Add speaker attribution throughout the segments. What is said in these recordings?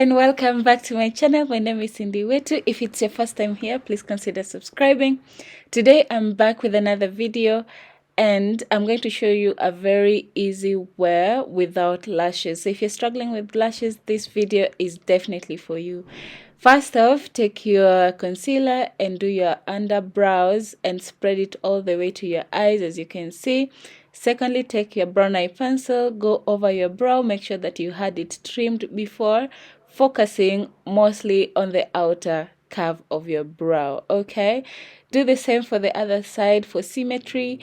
Speaker 1: And welcome back to my channel. My name is Cindy Wetu. If it's your first time here, please consider subscribing. Today I'm back with another video and I'm going to show you a very easy wear without lashes. So if you're struggling with lashes, this video is definitely for you. First off, take your concealer and do your underbrows and spread it all the way to your eyes, as you can see. Secondly, take your brown eye pencil, go over your brow, make sure that you had it trimmed before, focusing mostly on the outer curve of your brow. Okay, do the same for the other side for symmetry,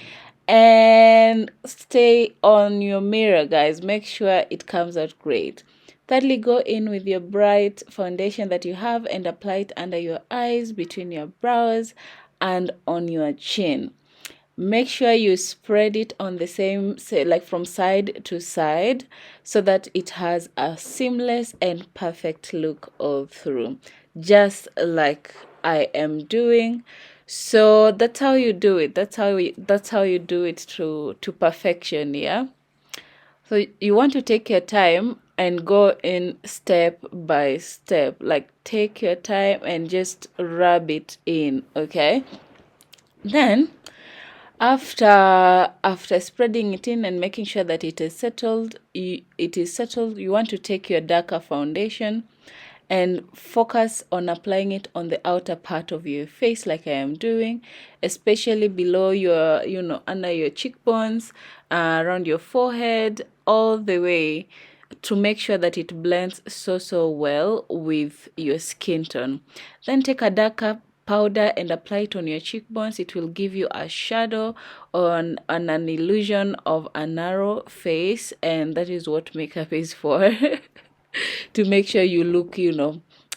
Speaker 1: and stay on your mirror, guys. Make sure it comes out great. Thirdly, go in with your bright foundation that you have and apply it under your eyes, between your brows, and on your chin. Make sure you spread it on the same, like from side to side, so that it has a seamless and perfect look all through, just like I am doing. So that's how you do it. That's how you do it to perfection, yeah. So you want to take your time and go in step by step. Like take your time and just rub it in, okay? Then after spreading it in and making sure that it is settled, you want to take your darker foundation and focus on applying it on the outer part of your face, like I am doing, especially below your, under your cheekbones, around your forehead, all the way, to make sure that it blends so well with your skin tone. Then take a darker powder and apply it on your cheekbones. It will give you a shadow on an illusion of a narrow face, and that is what makeup is for. To make sure you look,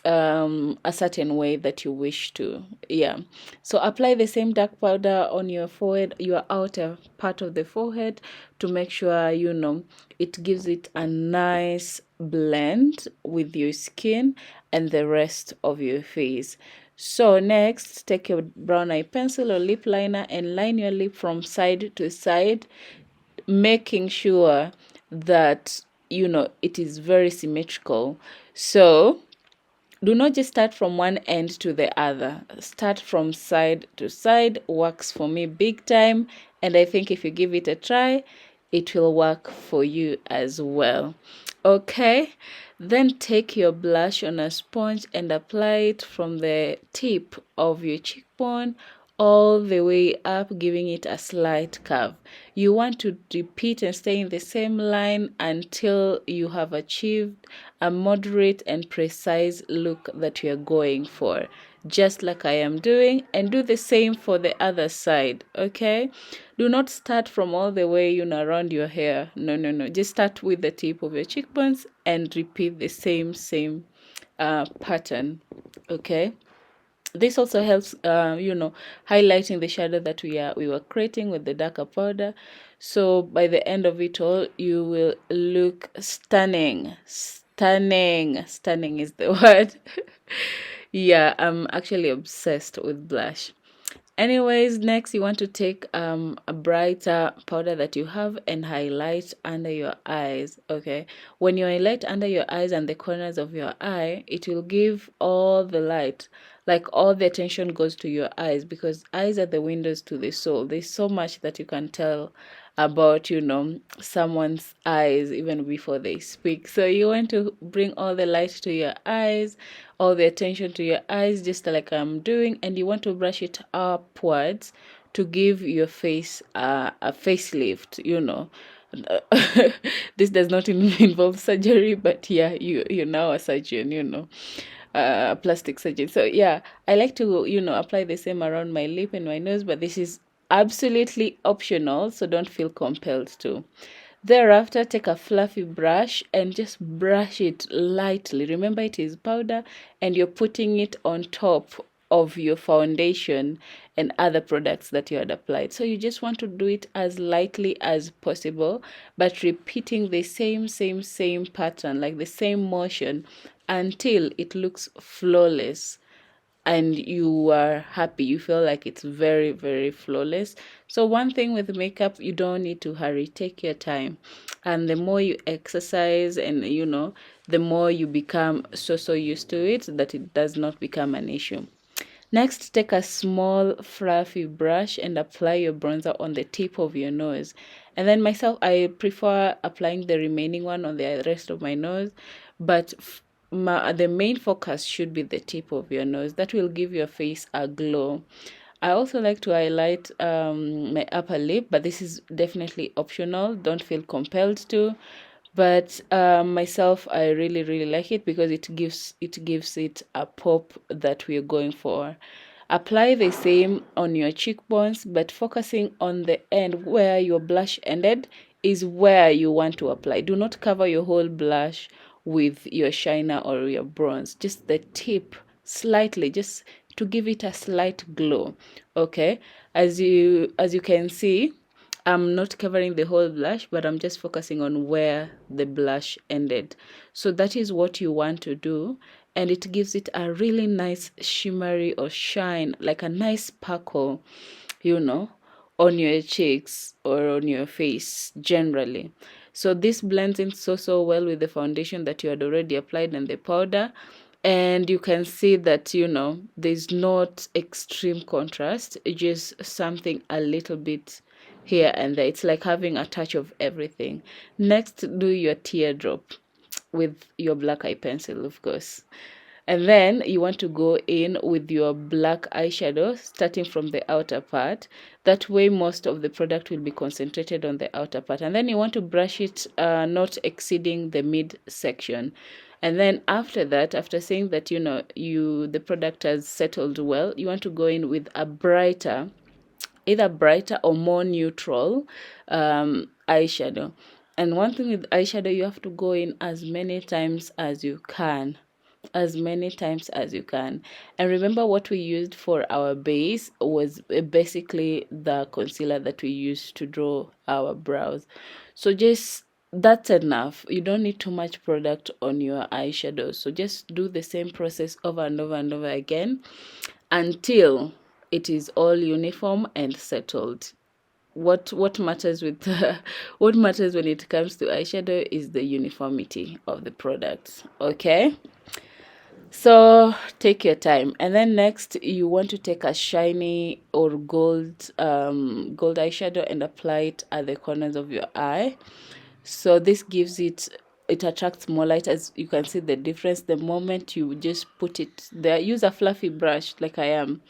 Speaker 1: a certain way that you wish to. Yeah. So apply the same dark powder on your forehead, your outer part of the forehead, to make sure, it gives it a nice blend with your skin and the rest of your face. So next, take your brown eye pencil or lip liner and line your lip from side to side, making sure that it is very symmetrical. So do not just start from one end to the other. Start from side to side. Works for me big time, and I think if you give it a try, it will work for you as well. Okay, then take your blush on a sponge and apply it from the tip of your cheekbone all the way up, giving it a slight curve. You want to repeat and stay in the same line until you have achieved a moderate and precise look that you're going for, just like I am doing, and do the same for the other side. Okay, do not start from all the way around your hair. No, just start with the tip of your cheekbones and repeat the same pattern. Okay, this also helps highlighting the shadow that we were creating with the darker powder. So by the end of it all, you will look stunning. Stunning is the word. Yeah, I'm actually obsessed with blush. Anyways, next you want to take a brighter powder that you have and highlight under your eyes. Okay, when you highlight under your eyes and the corners of your eye, it will give all the light, like all the attention goes to your eyes, because eyes are the windows to the soul. There's so much that you can tell about someone's eyes even before they speak. So you want to bring all the light to your eyes, all the attention to your eyes, just like I'm doing, and you want to brush it upwards to give your face a facelift. This does not involve surgery, but yeah, you're now a surgeon, plastic surgeon. So yeah, I like to apply the same around my lip and my nose, but this is absolutely optional, so don't feel compelled to. Thereafter, take a fluffy brush and just brush it lightly. Remember, it is powder and you're putting it on top of your foundation and other products that you had applied. So you just want to do it as lightly as possible, but repeating the same pattern, like the same motion, until it looks flawless and you are happy. You feel like it's very flawless. So one thing with makeup, you don't need to hurry. Take your time, and the more you exercise and the more you become so used to it that it does not become an issue. Next, take a small fluffy brush and apply your bronzer on the tip of your nose. And then myself, I prefer applying the remaining one on the rest of my nose, but the main focus should be the tip of your nose. That will give your face a glow. I also like to highlight my upper lip, but this is definitely optional. Don't feel compelled to. But myself, I really like it because it gives it a pop that we're going for. Apply the same on your cheekbones, but focusing on the end where your blush ended is where you want to apply. Do not cover your whole blush with your shiner or your bronze, just the tip slightly, just to give it a slight glow. Okay, as you can see, I'm not covering the whole blush, but I'm just focusing on where the blush ended. So that is what you want to do. And it gives it a really nice shimmery or shine, like a nice sparkle, you know, on your cheeks or on your face generally. So this blends in so well with the foundation that you had already applied and the powder. And you can see that, there's not extreme contrast, just something a little bit here and there. It's like having a touch of everything. Next, do your teardrop with your black eye pencil, of course. And then you want to go in with your black eyeshadow, starting from the outer part. That way, most of the product will be concentrated on the outer part. And then you want to brush it, not exceeding the mid section. And then after that, after saying that, the product has settled well, you want to go in with a either brighter or more neutral eyeshadow. And one thing with eyeshadow, you have to go in as many times as you can. As many times as you can. And remember, what we used for our base was basically the concealer that we used to draw our brows. So just that's enough. You don't need too much product on your eyeshadow. So just do the same process over and over and over again until it is all uniform and settled. What matters with what matters when it comes to eyeshadow is the uniformity of the product. Okay, so take your time. And then next, you want to take a shiny or gold eyeshadow and apply it at the corners of your eye. So this gives it attracts more light. As you can see the difference the moment you just put it there. Use a fluffy brush like I am.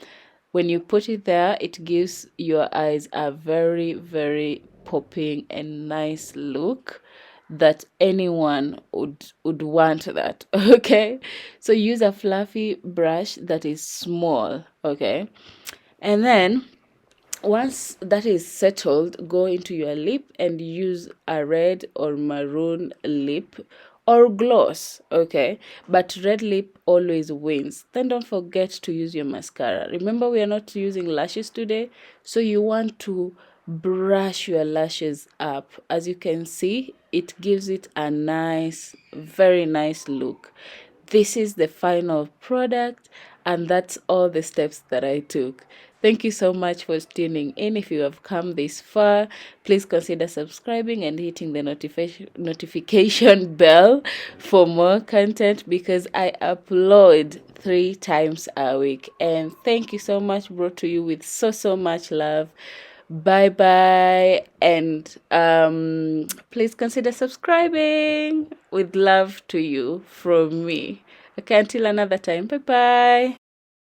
Speaker 1: When you put it there, it gives your eyes a very popping and nice look that anyone would want that. Okay, so use a fluffy brush that is small. Okay, and then once that is settled, go into your lip and use a red or maroon lip or gloss. Okay, but red lip always wins. Then don't forget to use your mascara. Remember, we are not using lashes today, so you want to brush your lashes up. As you can see, it gives it a nice, very nice look. This is the final product, and that's all the steps that I took. Thank you so much for tuning in. If you have come this far, please consider subscribing and hitting the notification bell for more content, because I upload 3 times a week. And thank you so much, brought to you with so much love. Bye bye, and please consider subscribing. With love to you from me. Okay, until another time. Bye bye.